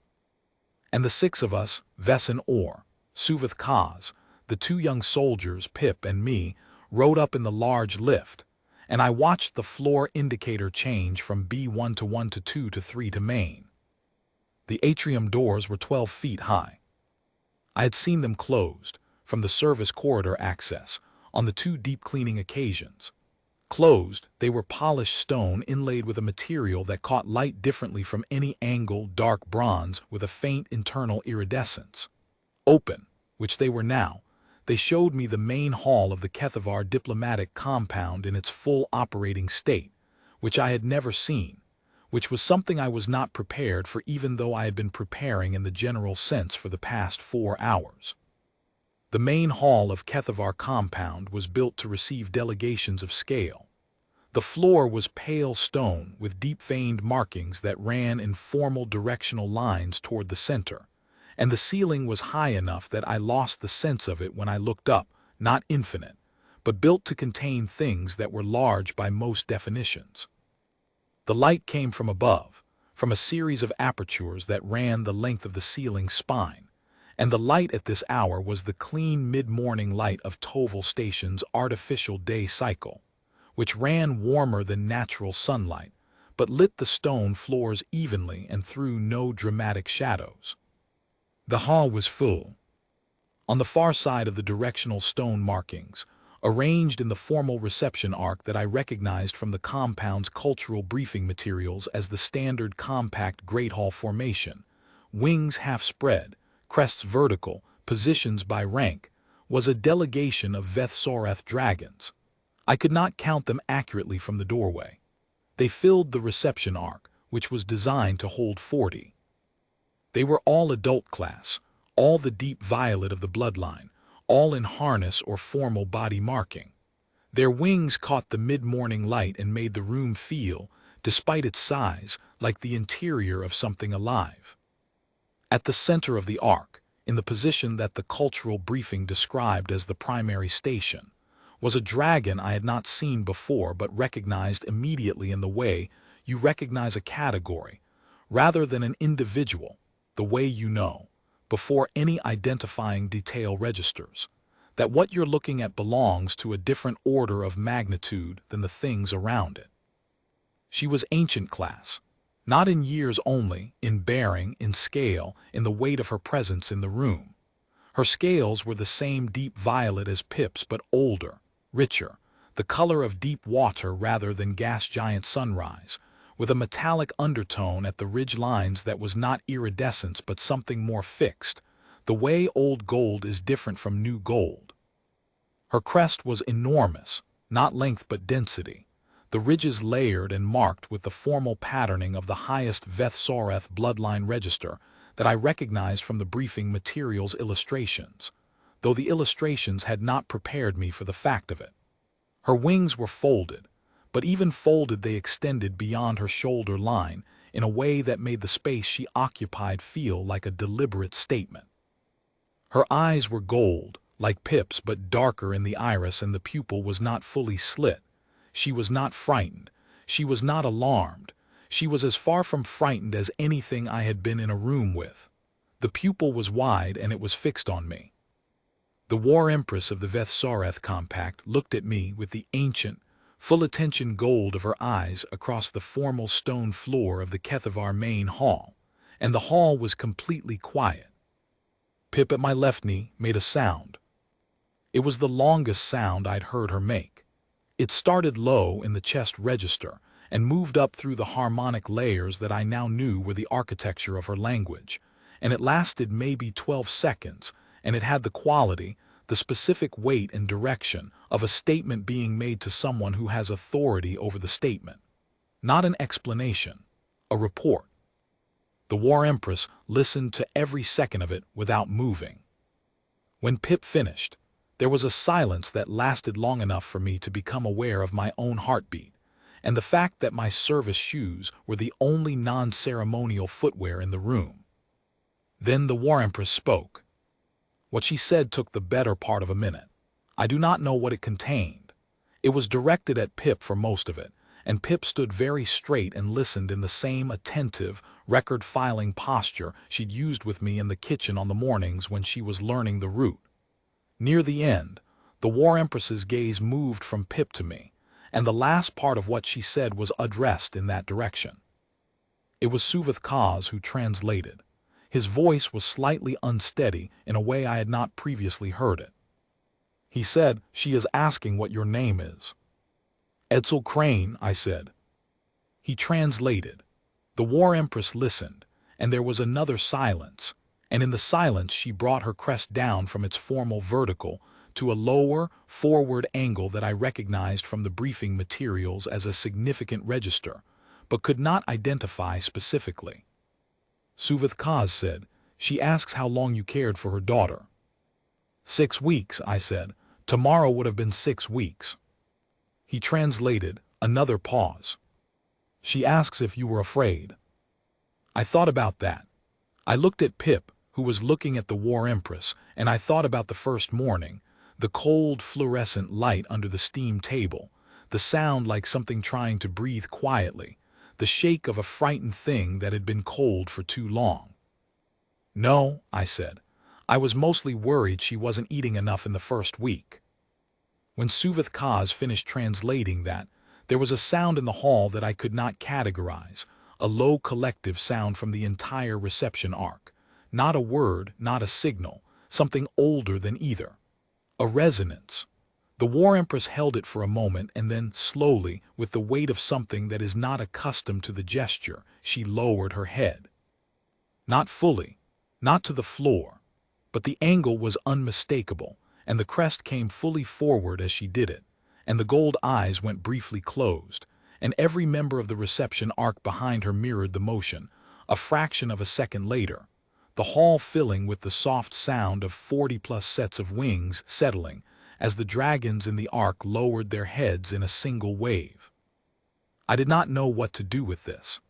And the 6 of us, Vesson Orr, Suvith Kaz, the 2 young soldiers, Pip and me, rode up in the large lift, and I watched the floor indicator change from B1 to 1 to 2 to 3 to main. The atrium doors were 12 feet high. I had seen them closed, from the service corridor access, on the 2 deep cleaning occasions. Closed, they were polished stone inlaid with a material that caught light differently from any angle, dark bronze with a faint internal iridescence. Open, which they were now, they showed me the main hall of the Kethavar diplomatic compound in its full operating state, which I had never seen, which was something I was not prepared for even though I had been preparing in the general sense for the past 4 hours. The main hall of Kethavar compound was built to receive delegations of scale. The floor was pale stone with deep-veined markings that ran in formal directional lines toward the center, and the ceiling was high enough that I lost the sense of it when I looked up, not infinite, but built to contain things that were large by most definitions. The light came from above, from a series of apertures that ran the length of the ceiling's spine, and the light at this hour was the clean mid-morning light of Toval Station's artificial day cycle, which ran warmer than natural sunlight, but lit the stone floors evenly and threw no dramatic shadows. The hall was full. On the far side of the directional stone markings, arranged in the formal reception arc that I recognized from the compound's cultural briefing materials as the standard compact Great Hall formation, wings half spread, crests vertical, positions by rank, was a delegation of Veth-Soreth dragons. I could not count them accurately from the doorway. They filled the reception arc, which was designed to hold 40. They were all adult class, all the deep violet of the bloodline, all in harness or formal body marking. Their wings caught the mid-morning light and made the room feel, despite its size, like the interior of something alive. At the center of the arc, in the position that the cultural briefing described as the primary station, was a dragon I had not seen before but recognized immediately in the way you recognize a category, rather than an individual, the way you know, before any identifying detail registers, that what you're looking at belongs to a different order of magnitude than the things around it. She was ancient class, not in years only, in bearing, in scale, in the weight of her presence in the room. Her scales were the same deep violet as Pip's but older, richer, the color of deep water rather than gas giant sunrise, with a metallic undertone at the ridge lines that was not iridescence but something more fixed, the way old gold is different from new gold. Her crest was enormous, not length but density, the ridges layered and marked with the formal patterning of the highest Veth-Soreth bloodline register that I recognized from the briefing materials illustrations, though the illustrations had not prepared me for the fact of it. Her wings were folded, but even folded they extended beyond her shoulder line in a way that made the space she occupied feel like a deliberate statement. Her eyes were gold, like Pip's but darker in the iris, and the pupil was not fully slit. She was not frightened. She was not alarmed. She was as far from frightened as anything I had been in a room with. The pupil was wide and it was fixed on me. The War-Empress of the Veth-Soreth compact looked at me with the ancient, full-attention gold of her eyes across the formal stone floor of the Cafeteria main hall, and the hall was completely quiet. Pip at my left knee made a sound. It was the longest sound I'd heard her make. It started low in the chest register and moved up through the harmonic layers that I now knew were the architecture of her language, and it lasted maybe 12 seconds, and it had the quality, the specific weight and direction of a statement being made to someone who has authority over the statement. Not an explanation, a report. The War-Empress listened to every second of it without moving. When Pip finished, there was a silence that lasted long enough for me to become aware of my own heartbeat, and the fact that my service shoes were the only non-ceremonial footwear in the room. Then the War-Empress spoke. What she said took the better part of a minute. I do not know what it contained. It was directed at Pip for most of it, and Pip stood very straight and listened in the same attentive, record-filing posture she'd used with me in the kitchen on the mornings when she was learning the route. Near the end, the War-Empress's gaze moved from Pip to me, and the last part of what she said was addressed in that direction. It was Suveth Kaz who translated. His voice was slightly unsteady in a way I had not previously heard it. He said, "She is asking what your name is." "Edsel Crane," I said. He translated. The War-Empress listened, and there was another silence, and in the silence she brought her crest down from its formal vertical to a lower, forward angle that I recognized from the briefing materials as a significant register, but could not identify specifically. Suveth Kaz said, "She asks how long you cared for her daughter." 6 weeks, I said. Tomorrow would have been 6 weeks. He translated, Another pause. She asks if you were afraid. I thought about that. I looked at Pip, who was looking at the War-Empress, and I thought about the first morning, the cold fluorescent light under the steam table, the sound like something trying to breathe quietly, the shake of a frightened thing that had been cold for too long. No, I said. I was mostly worried she wasn't eating enough in the first week. When Suvith Kaz finished translating that, there was a sound in the hall that I could not categorize, a low collective sound from the entire reception arc. Not a word, not a signal, something older than either. A resonance. The War-Empress held it for a moment and then, slowly, with the weight of something that is not accustomed to the gesture, she lowered her head. Not fully, not to the floor, but the angle was unmistakable, and the crest came fully forward as she did it, and the gold eyes went briefly closed, and every member of the reception arc behind her mirrored the motion, a fraction of a second later, the hall filling with the soft sound of 40-plus sets of wings settling as the dragons in the arc lowered their heads in a single wave. I did not know what to do with this.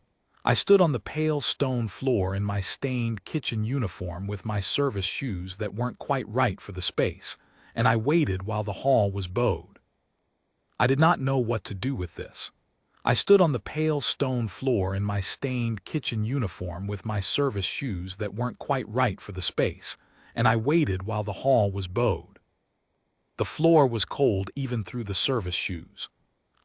I stood on the pale stone floor in my stained kitchen uniform with my service shoes that weren't quite right for the space, and I waited while the hall was bowed. I did not know what to do with this. I stood on the pale stone floor in my stained kitchen uniform with my service shoes that weren't quite right for the space, and I waited while the hall was bowed. The floor was cold even through the service shoes.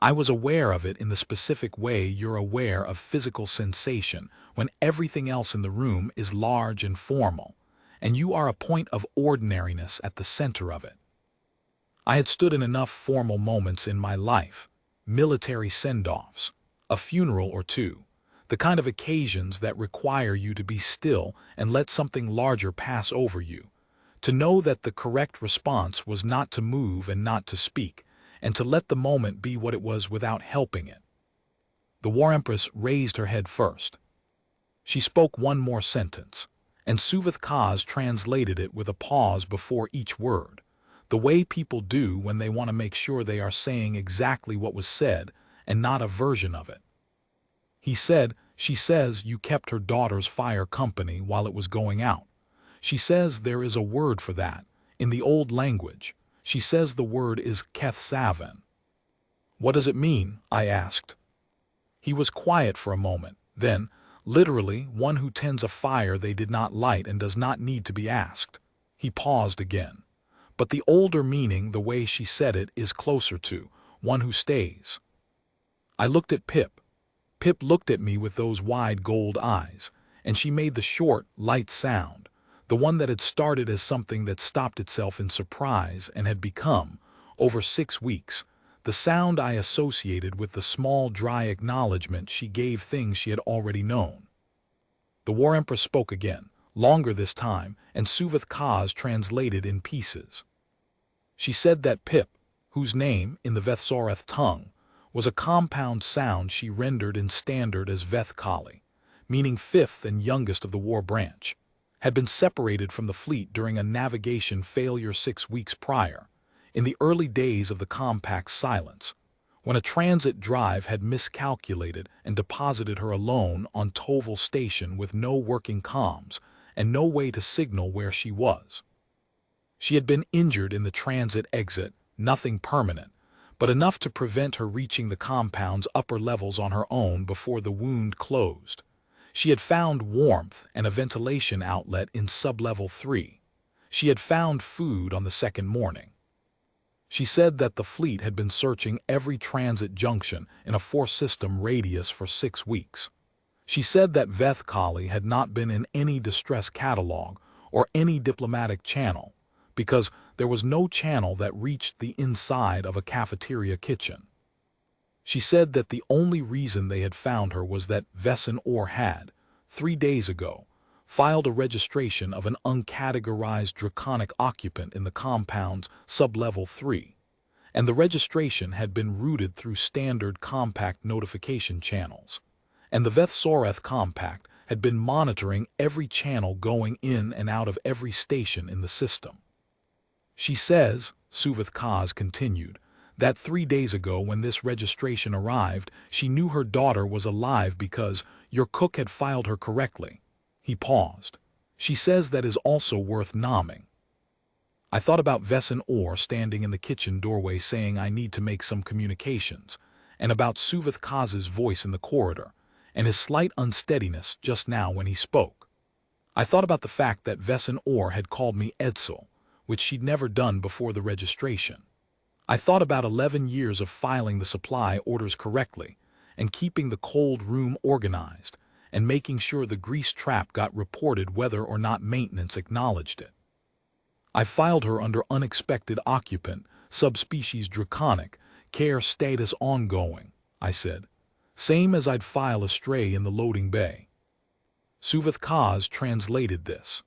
I was aware of it in the specific way you're aware of physical sensation when everything else in the room is large and formal, and you are a point of ordinariness at the center of it. I had stood in enough formal moments in my life, military send-offs, a funeral or two, the kind of occasions that require you to be still and let something larger pass over you, to know that the correct response was not to move and not to speak, and to let the moment be what it was without helping it. The War-Empress raised her head first. She spoke one more sentence, and Suvith Kaz translated it with a pause before each word, the way people do when they want to make sure they are saying exactly what was said and not a version of it. He said, "She says you kept her daughter's fire company while it was going out. She says there is a word for that, in the old language. She says the word is Keth-Savan." "What does it mean?" I asked. He was quiet for a moment, then, literally, one who tends a fire they did not light and does not need to be asked. He paused again. "But the older meaning, the way she said it, is closer to one who stays." I looked at Pip. Pip looked at me with those wide gold eyes, and she made the short, light sound, the one that had started as something that stopped itself in surprise and had become, over 6 weeks, the sound I associated with the small, dry acknowledgement she gave things she had already known. The War-Empress spoke again, longer this time, and Suvith Kaz translated in pieces. She said that Pip, whose name, in the Vethsoreth tongue, was a compound sound she rendered in standard as Veth Kali, meaning fifth and youngest of the war branch, had been separated from the fleet during a navigation failure 6 weeks prior, in the early days of the compact's silence, when a transit drive had miscalculated and deposited her alone on Toval Station with no working comms and no way to signal where she was. She had been injured in the transit exit, nothing permanent, but enough to prevent her reaching the compound's upper levels on her own before the wound closed. She had found warmth and a ventilation outlet in sublevel 3. She had found food on the second morning. She said that the fleet had been searching every transit junction in a 4-system radius for 6 weeks. She said that Veth Kali had not been in any distress catalog or any diplomatic channel, because there was no channel that reached the inside of a cafeteria kitchen. She said that the only reason they had found her was that Vesson Orr had, 3 days ago, filed a registration of an uncategorized draconic occupant in the compound's sublevel 3, and the registration had been routed through standard compact notification channels, and the Vethsoreth compact had been monitoring every channel going in and out of every station in the system. She says, Suvith Kaz continued, That 3 days ago when this registration arrived, she knew her daughter was alive because your cook had filed her correctly. He paused. She says that is also worth nomming. I thought about Vesson Orr standing in the kitchen doorway saying I need to make some communications, and about Suvith Kaz's voice in the corridor, and his slight unsteadiness just now when he spoke. I thought about the fact that Vesson Orr had called me Edsel, which she'd never done before the registration. I thought about 11 years of filing the supply orders correctly, and keeping the cold room organized, and making sure the grease trap got reported whether or not maintenance acknowledged it. I filed her under unexpected occupant, subspecies draconic, care status ongoing, I said. Same as I'd file a stray in the loading bay. Suvith Kaz translated this.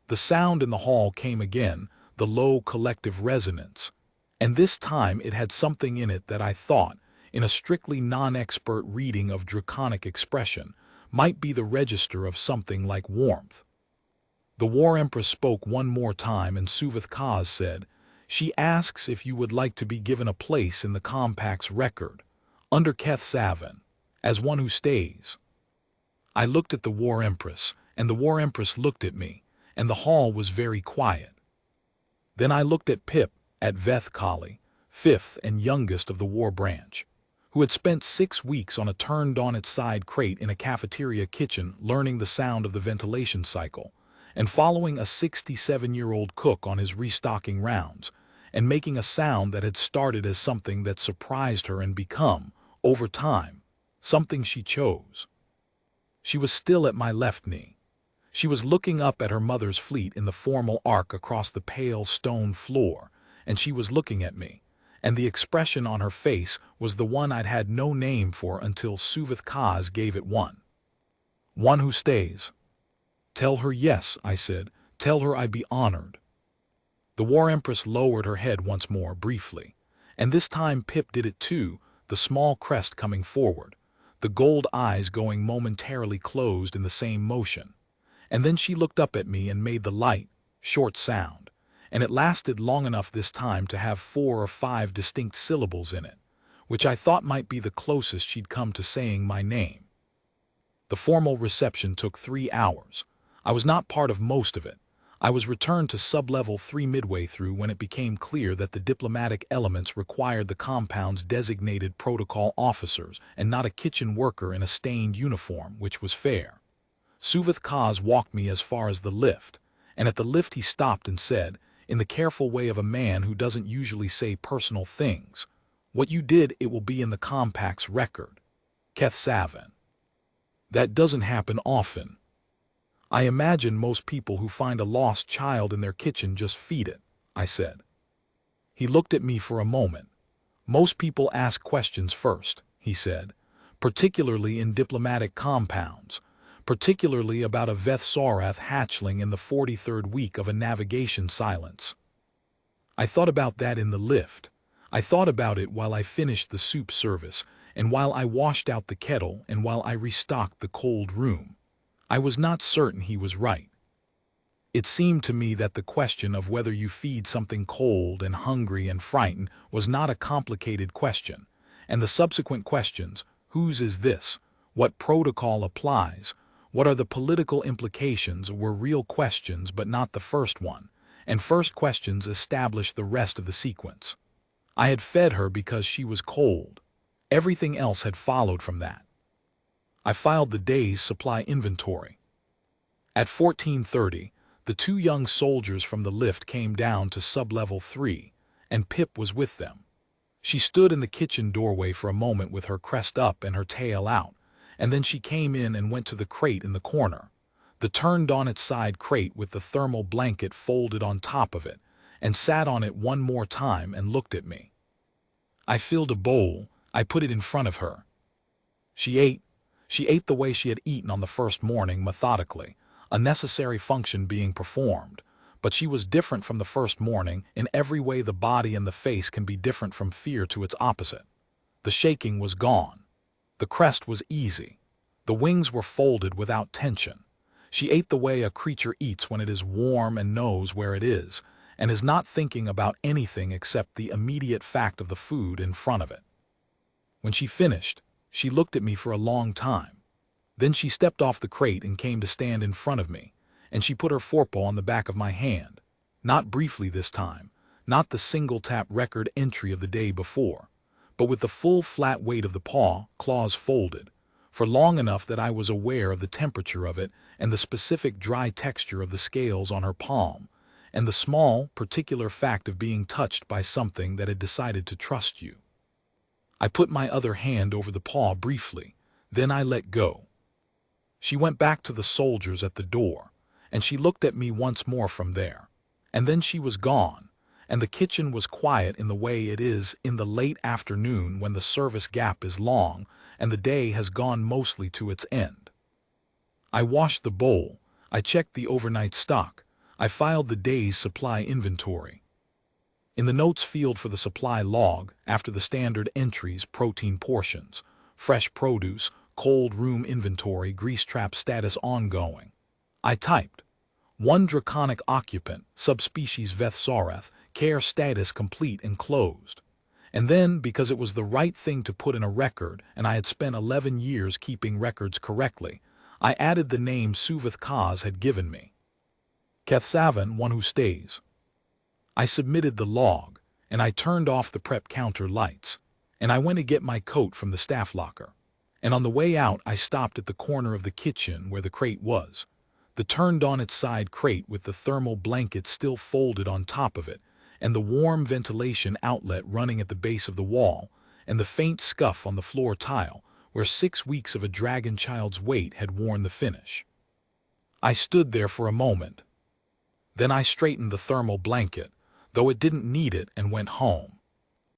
The sound in the hall came again, the low collective resonance. And this time it had something in it that I thought, in a strictly non-expert reading of draconic expression, might be the register of something like warmth. The War-Empress spoke one more time and Suvith Kaz said, "She asks if you would like to be given a place in the compact's record, under Keth Savin, as one who stays." I looked at the War-Empress, and the War-Empress looked at me, and the hall was very quiet. Then I looked at Pip, at Veth Kali, fifth and youngest of the war branch, who had spent 6 weeks on a turned-on-its-side crate in a cafeteria kitchen learning the sound of the ventilation cycle, and following a 67-year-old cook on his restocking rounds, and making a sound that had started as something that surprised her and become, over time, something she chose. She was still at my left knee. She was looking up at her mother's fleet in the formal arc across the pale stone floor, and she was looking at me, and the expression on her face was the one I'd had no name for until Suvith Kaz gave it one. One who stays. Tell her yes, I said. Tell her I'd be honored. The War-Empress lowered her head once more, briefly, and this time Pip did it too, the small crest coming forward, the gold eyes going momentarily closed in the same motion. And then she looked up at me and made the light, short sound, and it lasted long enough this time to have 4 or 5 distinct syllables in it, which I thought might be the closest she'd come to saying my name. The formal reception took 3 hours. I was not part of most of it. I was returned to sub-level 3 midway through when it became clear that the diplomatic elements required the compound's designated protocol officers and not a kitchen worker in a stained uniform, which was fair. Suvith Kaz walked me as far as the lift, and at the lift he stopped and said, in the careful way of a man who doesn't usually say personal things, "What you did, it will be in the compact's record. Keth Savin." That doesn't happen often. I imagine most people who find a lost child in their kitchen just feed it, I said. He looked at me for a moment. Most people ask questions first, he said, particularly in diplomatic compounds, particularly about a Veth Sorath hatchling in the 43rd week of a navigation silence. I thought about that in the lift. I thought about it while I finished the soup service, and while I washed out the kettle, and while I restocked the cold room. I was not certain he was right. It seemed to me that the question of whether you feed something cold and hungry and frightened was not a complicated question, and the subsequent questions, whose is this, what protocol applies, what are the political implications, were real questions but not the first one, and first questions established the rest of the sequence. I had fed her because she was cold. Everything else had followed from that. I filed the day's supply inventory. At 14:30, the 2 young soldiers from the lift came down to sub-level 3, and Pip was with them. She stood in the kitchen doorway for a moment with her crest up and her tail out, and then she came in and went to the crate in the corner, the turned-on-its-side crate with the thermal blanket folded on top of it, and sat on it one more time and looked at me. I filled a bowl. I put it in front of her. She ate. She ate the way she had eaten on the first morning, methodically, a necessary function being performed, but she was different from the first morning in every way the body and the face can be different from fear to its opposite. The shaking was gone. The crest was easy. The wings were folded without tension. She ate the way a creature eats when it is warm and knows where it is, and is not thinking about anything except the immediate fact of the food in front of it. When she finished, she looked at me for a long time. Then she stepped off the crate and came to stand in front of me, and she put her forepaw on the back of my hand. Not briefly this time, not the single-tap record entry of the day before, but with the full flat weight of the paw, claws folded, for long enough that I was aware of the temperature of it and the specific dry texture of the scales on her palm, and the small, particular fact of being touched by something that had decided to trust you. I put my other hand over the paw briefly, then I let go. She went back to the soldiers at the door, and she looked at me once more from there, and then she was gone, and the kitchen was quiet in the way it is in the late afternoon when the service gap is long and the day has gone mostly to its end. I washed the bowl, I checked the overnight stock, I filed the day's supply inventory. In the notes field for the supply log, after the standard entries, protein portions, fresh produce, cold room inventory, grease trap status ongoing, I typed, 1 draconic occupant, subspecies Vethsareth, care status complete and closed. And then, because it was the right thing to put in a record and I had spent 11 years keeping records correctly, I added the name Suveth Kaz had given me. Kethsavan, one who stays. I submitted the log, and I turned off the prep counter lights, and I went to get my coat from the staff locker. And on the way out I stopped at the corner of the kitchen where the crate was. The turned-on-its-side crate with the thermal blanket still folded on top of it, and the warm ventilation outlet running at the base of the wall, and the faint scuff on the floor tile, where 6 weeks of a dragon child's weight had worn the finish. I stood there for a moment. Then I straightened the thermal blanket, though it didn't need it, and went home.